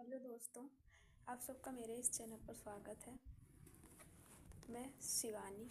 Hello दोस्तों, आप सबका मेरे इस चैनल पर स्वागत है। मैं शिवानी।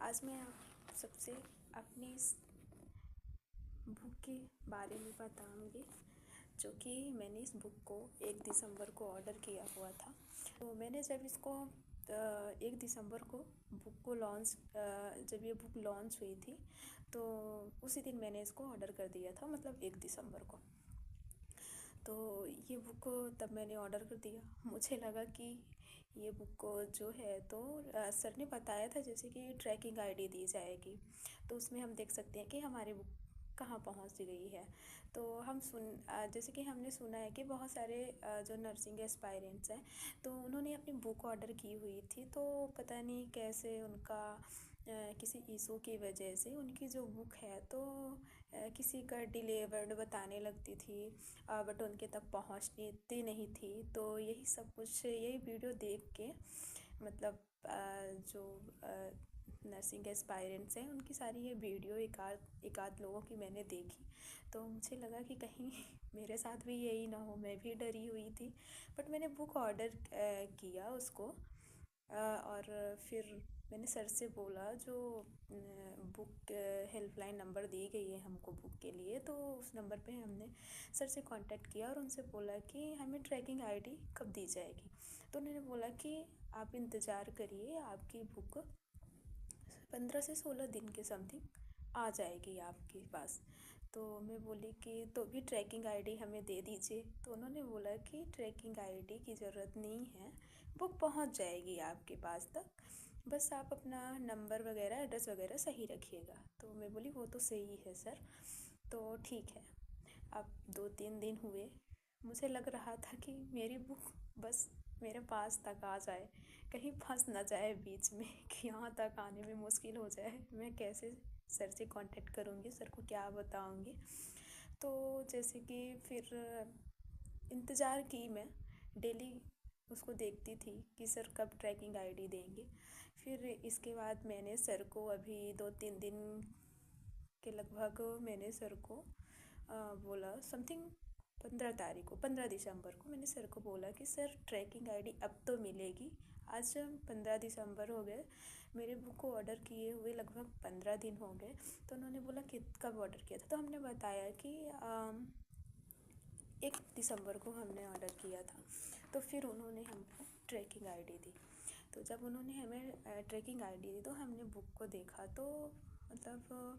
आज मैं आप सबसे अपनी इस बुक के बारे में बताऊंगी, जो कि मैंने इस बुक को 1 दिसंबर को ऑर्डर किया हुआ था। तो मैंने जब इसको 1 दिसंबर को बुक को लॉन्च जब ये बुक लॉन्च हुई थी, तो उसी दिन मैंने इसको ऑर्डर कर दिया था, मतलब 1 दिसंबर को। तो ये बुक तब मैंने ऑर्डर कर दिया। मुझे लगा कि ये बुक जो है, तो सर ने बताया था जैसे कि ट्रैकिंग आईडी दी जाएगी, तो उसमें हम देख सकते हैं कि हमारी बुक कहाँ पहुँच गई है। तो जैसे कि हमने सुना है कि बहुत सारे जो नर्सिंग एस्पायरेंट्स हैं, तो उन्होंने अपनी बुक ऑर्डर की हुई थी, तो पता नहीं कैसे उनका किसी इशू की वजह से उनकी जो बुक है, तो किसी का डिलीवर्ड बताने लगती थी, बट उनके तक पहुंचती नहीं थी। तो यही सब कुछ, यही वीडियो देख के, मतलब जो नर्सिंग एस्पायरेंट्स हैं, उनकी सारी ये वीडियो एक आध लोगों की मैंने देखी। तो मुझे लगा कि कहीं मेरे साथ भी यही ना हो, मैं भी डरी हुई थी। बट मैंने बुक ऑर्डर किया उसको, और फिर मैंने सर से बोला, जो बुक हेल्पलाइन नंबर दी गई है हमको बुक के लिए, तो उस नंबर पे हमने सर से कांटेक्ट किया और उनसे बोला कि हमें ट्रैकिंग आईडी कब दी जाएगी। तो उन्होंने बोला कि आप इंतज़ार करिए, आपकी बुक 15 से 16 दिन के समथिंग आ जाएगी आपके पास। तो मैं बोली कि तो भी ट्रैकिंग आईडी हमें दे दीजिए। तो उन्होंने बोला कि ट्रैकिंग आईडी की ज़रूरत नहीं है, बुक पहुंच जाएगी आपके पास तक, बस आप अपना नंबर वगैरह एड्रेस वगैरह सही रखिएगा। तो मैं बोली वो तो सही है सर, तो ठीक है। अब 2-3 दिन हुए, मुझे लग रहा था कि मेरी बुक बस मेरे पास तक आ जाए, कहीं फंस ना जाए बीच में कि यहाँ तक आने में मुश्किल हो जाए। मैं कैसे सर से कांटेक्ट करूँगी, सर को क्या बताऊँगी। तो जैसे कि फिर इंतज़ार की मैं, डेली उसको देखती थी कि सर कब ट्रैकिंग आईडी देंगे। फिर इसके बाद मैंने सर को अभी 2-3 दिन के लगभग मैंने सर को बोला, समथिंग 15 दिसंबर को मैंने सर को बोला कि सर ट्रैकिंग आईडी अब तो मिलेगी। आज 15 दिसंबर हो गए, मेरे बुक को ऑर्डर किए हुए लगभग 15 दिन हो गए। तो उन्होंने बोला कि कब ऑर्डर किया था, तो हमने बताया कि 1 दिसंबर को हमने ऑर्डर किया था। तो फिर उन्होंने हमको ट्रैकिंग आईडी दी। तो जब उन्होंने हमें ट्रैकिंग आईडी दी, तो हमने बुक को देखा, तो मतलब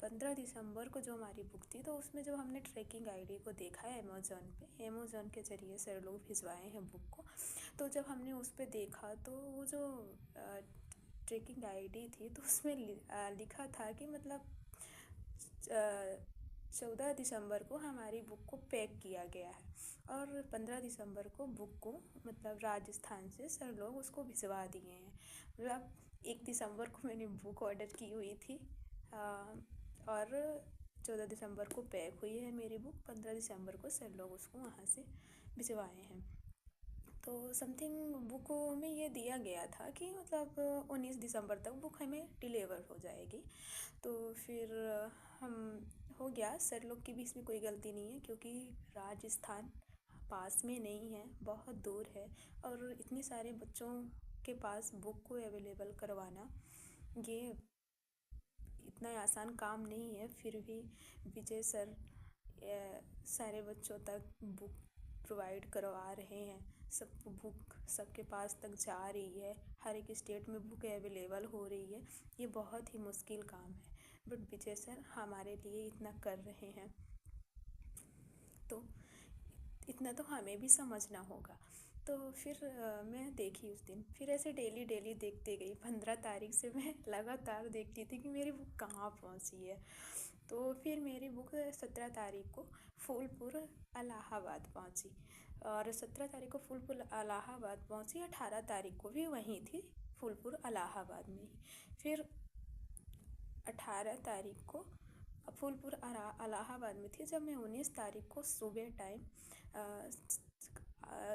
15 दिसंबर को जो हमारी बुक थी, तो उसमें जो हमने ट्रैकिंग आईडी को देखा है अमेज़ॉन के ज़रिए सर लोग भिजवाए हैं बुक को। तो जब हमने उस पर देखा, तो वो जो ट्रैकिंग आईडी थी, तो उसमें लिखा था कि मतलब 14 दिसंबर को हमारी बुक को पैक किया गया है, और 15 दिसंबर को बुक को मतलब राजस्थान से सर लोग उसको भिजवा दिए हैं। मतलब 1 दिसंबर को मैंने बुक ऑर्डर की हुई थी, और 14 दिसंबर को पैक हुई है मेरी बुक, 15 दिसंबर को सर लोग उसको वहाँ से भिजवाए हैं। तो समथिंग बुक में ये दिया गया था कि मतलब 19 दिसंबर तक बुक हमें डिलीवर हो जाएगी। तो फिर हम हो गया, सर लोग की भी इसमें कोई गलती नहीं है, क्योंकि राजस्थान पास में नहीं है, बहुत दूर है, और इतने सारे बच्चों के पास बुक को अवेलेबल करवाना ये इतना आसान काम नहीं है। फिर भी विजय सर सारे बच्चों तक बुक प्रोवाइड करवा रहे हैं, सबको बुक सबके पास तक जा रही है, हर एक स्टेट में बुक अवेलेबल हो रही है। ये बहुत ही मुश्किल काम है, बट विजय सर हमारे लिए इतना कर रहे हैं, तो इतना तो हमें भी समझना होगा। तो फिर मैं देखी उस दिन, फिर ऐसे डेली डेली देखते गई। 15 तारीख से मैं लगातार देखती थी कि मेरी बुक कहाँ पहुँची है। तो फिर मेरी बुक 17 तारीख को फूलपुर इलाहाबाद पहुँची, और 17 तारीख को फूलपुर इलाहाबाद पहुँची, 18 तारीख को भी वहीं थी, फूलपुर इलाहाबाद में ही। फिर 18 तारीख को फूलपुर इलाहाबाद में थी, जब मैं 19 तारीख को सुबह टाइम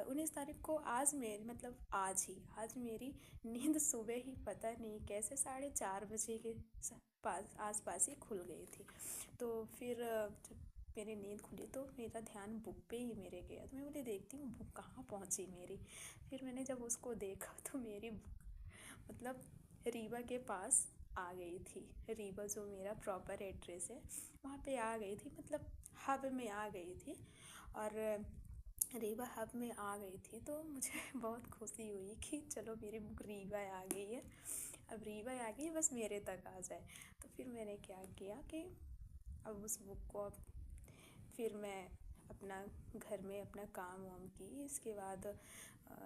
19 तारीख को आज मेरी मतलब आज मेरी नींद सुबह ही पता नहीं कैसे 4:30 बजे के पास आसपास ही खुल गई थी। तो फिर मेरी नींद खुली तो मेरा ध्यान बुक पे ही मेरे गया, तो मैं बोले देखती हूँ बुक कहाँ पहुँची मेरी। फिर मैंने जब उसको देखा तो मेरी बुक मतलब रीवा के पास आ गई थी। रीवा जो मेरा प्रॉपर एड्रेस है वहाँ पे आ गई थी, मतलब हब में आ गई थी। और रीवा हब में आ गई थी तो मुझे बहुत खुशी हुई कि चलो मेरी बुक रीवा आ गई है, अब रीवा आ गई, बस मेरे तक आ जाए। तो फिर मैंने क्या किया कि अब उस बुक को फिर मैं अपना घर में अपना काम वाम की। इसके बाद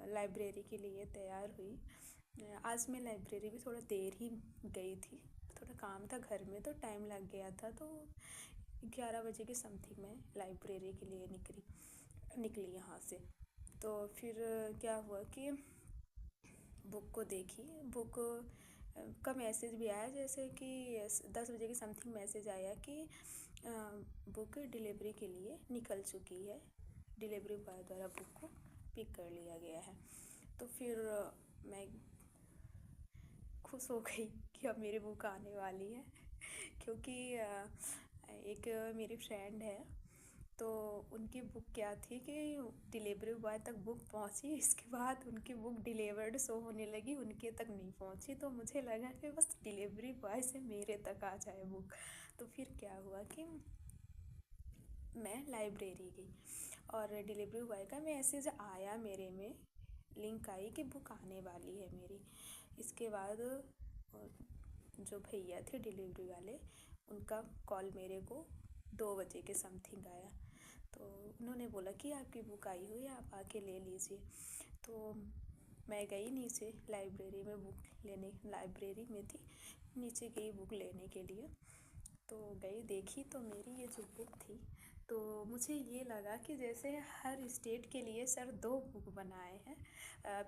लाइब्रेरी के लिए तैयार हुई। आज मैं लाइब्रेरी भी थोड़ा देर ही गई थी, थोड़ा काम था घर में तो टाइम लग गया था। तो 11 बजे के समथिंग मैं लाइब्रेरी के लिए निकली यहाँ से। तो फिर क्या हुआ कि बुक को देखी, बुक का मैसेज भी आया जैसे कि 10 बजे के समथिंग मैसेज आया कि बुक डिलीवरी के लिए निकल चुकी है, डिलीवरी बॉय द्वारा बुक को पिक कर लिया गया है। तो फिर मैं खुश हो गई कि अब मेरी बुक आने वाली है। क्योंकि एक मेरी फ्रेंड है तो उनकी बुक क्या थी कि डिलीवरी बॉय तक बुक पहुंची, इसके बाद उनकी बुक डिलीवर्ड शो होने लगी, उनके तक नहीं पहुंची। तो मुझे लगा कि बस डिलीवरी बॉय से मेरे तक आ जाए बुक। तो फिर क्या हुआ कि मैं लाइब्रेरी गई और डिलीवरी बॉय का मैसेज आया मेरे में, लिंक आई कि बुक आने वाली है मेरी। इसके बाद जो भैया थे डिलीवरी वाले, उनका कॉल मेरे को 2 बजे के समथिंग आया। तो उन्होंने बोला कि आपकी बुक आई हुई है, आप आके ले लीजिए। तो मैं गई नीचे लाइब्रेरी में बुक लेने, लाइब्रेरी में थी, नीचे गई बुक लेने के लिए। तो गई देखी तो मेरी ये जो बुक थी, तो मुझे ये लगा कि जैसे हर स्टेट के लिए सर 2 बुक बनाए हैं,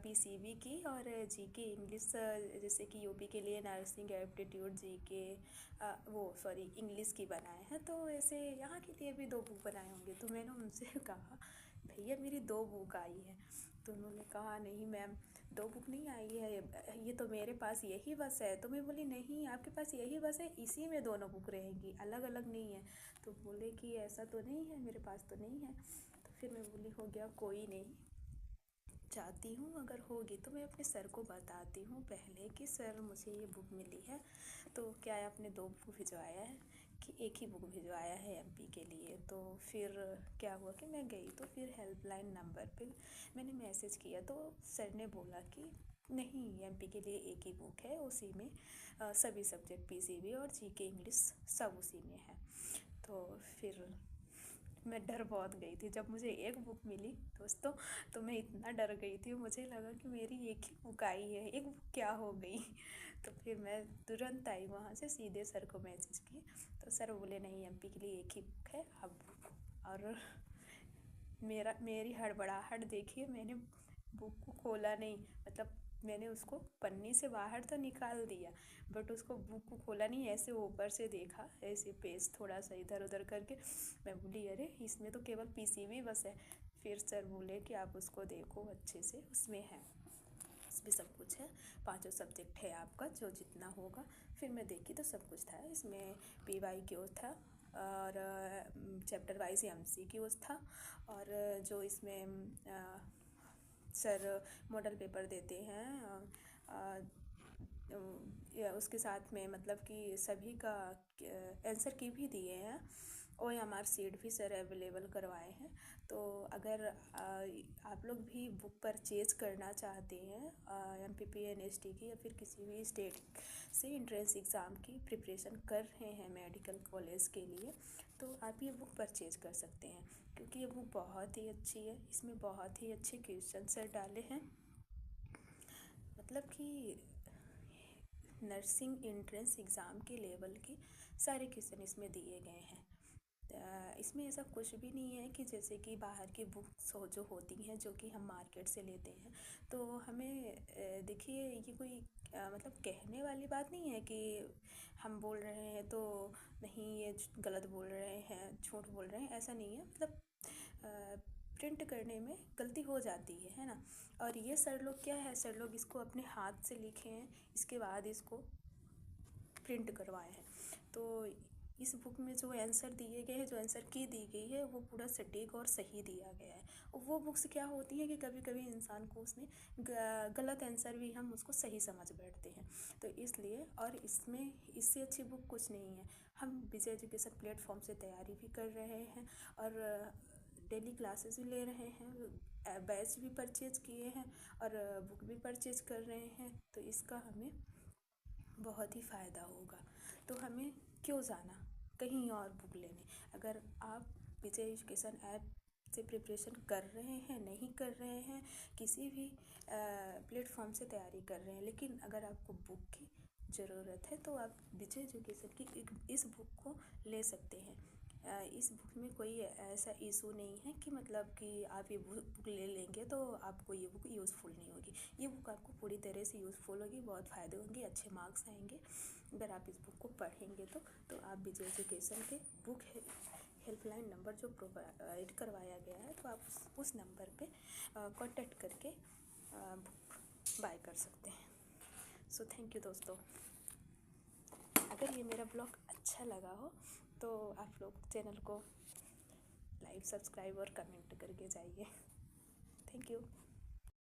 पीसीबी की और जीके इंग्लिश। जैसे कि यूपी के लिए नर्सिंग एप्टीट्यूड जीके, वो सॉरी इंग्लिश की बनाए हैं, तो ऐसे यहाँ के लिए भी 2 बुक बनाए होंगे। तो मैंने उनसे कहा भैया मेरी 2 बुक आई है। तो उन्होंने कहा नहीं मैम 2 बुक नहीं आई है, ये तो मेरे पास यही बस है। तो मैं बोली नहीं आपके पास यही बस है, इसी में दोनों बुक रहेंगी, अलग अलग नहीं है। तो बोले कि ऐसा तो नहीं है, मेरे पास तो नहीं है। तो फिर मैं बोली हो गया कोई नहीं, चाहती हूँ अगर होगी तो मैं अपने सर को बताती हूँ पहले कि सर मुझे ये बुक मिली है। तो क्या है आपने 2 बुक भिजवाया है कि एक ही बुक भिजवाया है एमपी के लिए। तो फिर क्या हुआ कि मैं गई तो फिर हेल्पलाइन नंबर पे मैंने मैसेज किया तो सर ने बोला कि नहीं एमपी के लिए एक ही बुक है, उसी में सभी सब्जेक्ट पीसीबी और जीके इंग्लिश सब उसी में है। तो फिर मैं डर बहुत गई थी जब मुझे एक बुक मिली दोस्तों। तो मैं इतना डर गई थी, मुझे लगा कि मेरी एक ही बुक आई है, एक बुक क्या हो गई। तो फिर मैं तुरंत आई वहाँ से, सीधे सर को मैसेज की। तो सर बोले नहीं एमपी के लिए एक ही बुक है अब। और मेरी हड़बड़ाहट देखिए, मैंने बुक को खोला नहीं, मतलब मैंने उसको पन्नी से बाहर तो निकाल दिया बट उसको बुक को खोला नहीं, ऐसे ऊपर से देखा, ऐसे पेज थोड़ा सा इधर उधर करके। मैं बोली अरे इसमें तो केवल पीसीबी बस है। फिर सर बोले कि आप उसको देखो अच्छे से, उसमें है, इसमें सब कुछ है, 5 सब्जेक्ट है आपका जो जितना होगा। फिर मैं देखी तो सब कुछ था इसमें, पीवाई क्यू था और चैप्टर वाइज एमसीक्यूज था। और जो इसमें सर मॉडल पेपर देते हैं उसके साथ में मतलब कि सभी का आंसर की भी दिए हैं, OMR सीट भी सर अवेलेबल करवाए हैं। तो अगर आप लोग भी बुक परचेज करना चाहते हैं MPP NST की या फिर किसी भी स्टेट से एंट्रेंस एग्ज़ाम की प्रिपरेशन कर रहे हैं मेडिकल कॉलेज के लिए, तो आप ये बुक परचेज कर सकते हैं। क्योंकि ये बुक बहुत ही अच्छी है, इसमें बहुत ही अच्छे क्वेश्चन सर डाले हैं, मतलब कि नर्सिंग एंट्रेंस एग्ज़ाम के लेवल के सारे क्वेश्चन इसमें दिए गए हैं। इसमें ऐसा कुछ भी नहीं है कि जैसे कि बाहर की बुक्स जो होती हैं जो कि हम मार्केट से लेते हैं, तो हमें देखिए ये कोई मतलब कहने वाली बात नहीं है कि हम बोल रहे हैं तो नहीं ये गलत बोल रहे हैं, झूठ बोल रहे हैं, ऐसा नहीं है। मतलब प्रिंट करने में गलती हो जाती है ना। और ये सर लोग क्या है, सर लोग इसको अपने हाथ से लिखे हैं, इसके बाद इसको प्रिंट करवाए हैं। तो इस बुक में जो आंसर दिए गए हैं, जो आंसर की दी गई है, वो पूरा सटीक और सही दिया गया है। वो बुक्स क्या होती है कि कभी कभी इंसान को उसमें गलत आंसर भी हम उसको सही समझ बैठते हैं। तो इसलिए, और इसमें इससे अच्छी बुक कुछ नहीं है। हम विजय एजुकेशन प्लेटफॉर्म से तैयारी भी कर रहे हैं और डेली क्लासेस भी ले रहे हैं, बैच भी परचेज किए हैं और बुक भी परचेज कर रहे हैं। तो इसका हमें बहुत ही फ़ायदा होगा। तो हमें क्यों जाना कहीं और बुक लेने? अगर आप विजय एजुकेशन ऐप से प्रिपरेशन कर रहे हैं, नहीं कर रहे हैं, किसी भी प्लेटफॉर्म से तैयारी कर रहे हैं, लेकिन अगर आपको बुक की ज़रूरत है तो आप विजय एजुकेशन की इस बुक को ले सकते हैं। इस बुक में कोई ऐसा इशू नहीं है कि मतलब कि आप ये बुक ले लेंगे तो आपको ये बुक यूज़फुल नहीं होगी। ये बुक आपको पूरी तरह से यूज़फुल होगी, बहुत फ़ायदे होंगे, अच्छे मार्क्स आएंगे अगर आप इस बुक को पढ़ेंगे। तो आप विजय एजुकेशन के बुक हेल्पलाइन नंबर जो प्रोवाइड करवाया गया है, तो आप उस नंबर पे कांटेक्ट करके बुक बाय कर सकते हैं। सो थैंक यू दोस्तों। अगर ये मेरा ब्लॉग अच्छा लगा हो तो आप लोग चैनल को लाइक, सब्सक्राइब और कमेंट करके जाइए। Thank you.